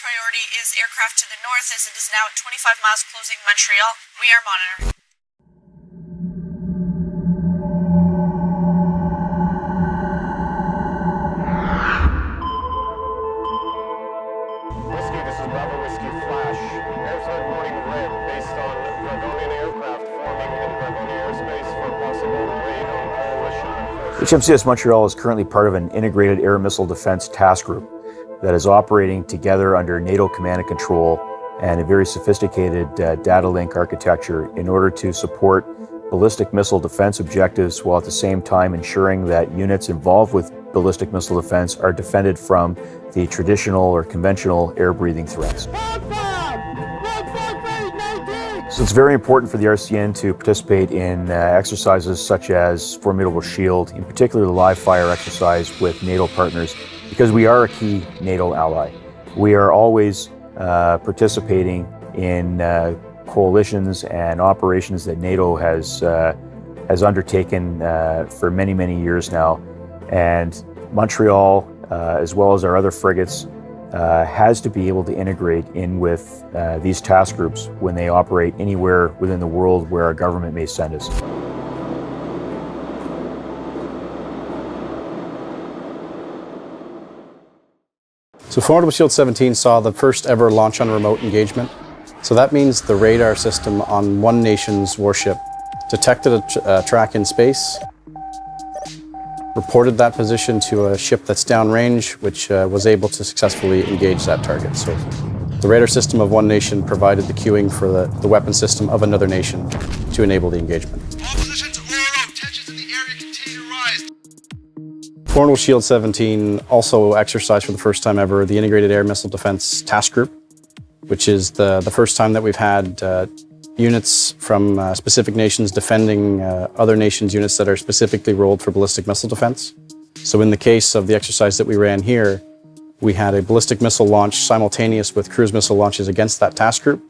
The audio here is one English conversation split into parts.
priority is aircraft to the north, as it is now at 25 miles closing Montreal. We are monitoring. Whiskey, this is Bravo Whiskey Flash. Airflight warning red based on Dragonian aircraft forming in Dragonian airspace for possible raid on coalition. HMCS Montreal is currently part of an integrated air missile defense task group that is operating together under NATO command and control and a very sophisticated data link architecture in order to support ballistic missile defense objectives, while at the same time ensuring that units involved with ballistic missile defense are defended from the traditional or conventional air-breathing threats. So it's very important for the RCN to participate in exercises such as Formidable Shield, in particular the live fire exercise with NATO partners, because we are a key NATO ally. We are always participating in coalitions and operations that NATO has undertaken for many, many years now. And Montreal, as well as our other frigates, has to be able to integrate in with these task groups when they operate anywhere within the world where our government may send us. So Formidable Shield 17 saw the first ever launch on remote engagement. So that means the radar system on one nation's warship detected a track in space, reported that position to a ship that's downrange, which was able to successfully engage that target. So the radar system of one nation provided the cueing for the weapon system of another nation to enable the engagement. All positions are low. Tensions in the area continue to rise. Formidable Shield 17 also exercised for the first time ever the Integrated Air Missile Defense Task Group, which is the first time that we've had units from specific nations defending other nations' units that are specifically rolled for ballistic missile defense. So in the case of the exercise that we ran here, we had a ballistic missile launch simultaneous with cruise missile launches against that task group.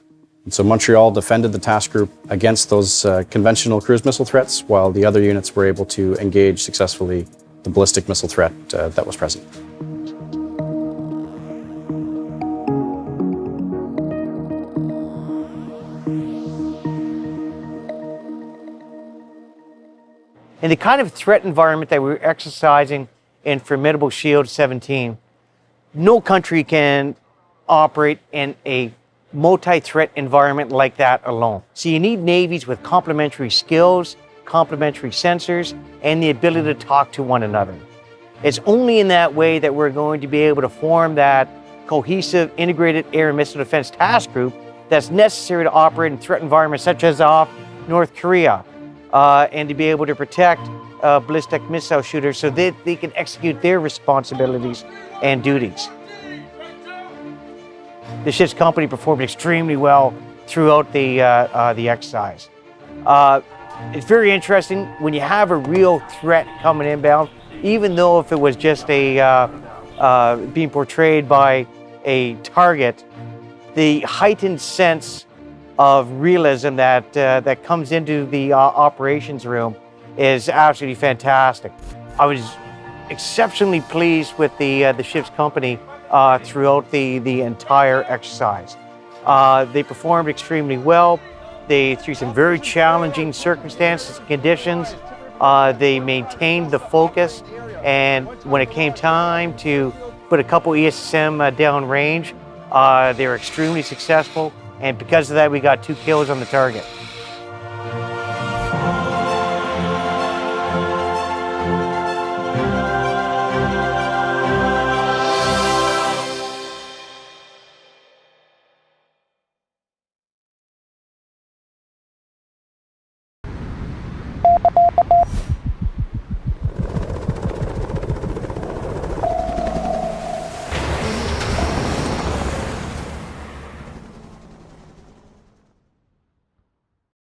And so Montreal defended the task group against those conventional cruise missile threats, while the other units were able to engage successfully the ballistic missile threat that was present. In the kind of threat environment that we're exercising in Formidable Shield 17, no country can operate in a multi-threat environment like that alone. So you need navies with complementary skills, complementary sensors, and the ability to talk to one another. It's only in that way that we're going to be able to form that cohesive, integrated air and missile defense task group that's necessary to operate in threat environments such as off North Korea, and to be able to protect ballistic missile shooters so that they can execute their responsibilities and duties. The ship's company performed extremely well throughout the exercise. It's very interesting when you have a real threat coming inbound, even though if it was just being portrayed by a target, the heightened sense of realism that comes into the operations room is absolutely fantastic. I was exceptionally pleased with the ship's company throughout the entire exercise. They performed extremely well. Through some very challenging circumstances and conditions, they maintained the focus, and when it came time to put a couple ESSM downrange, they were extremely successful. And because of that, we got 2 kills on the target.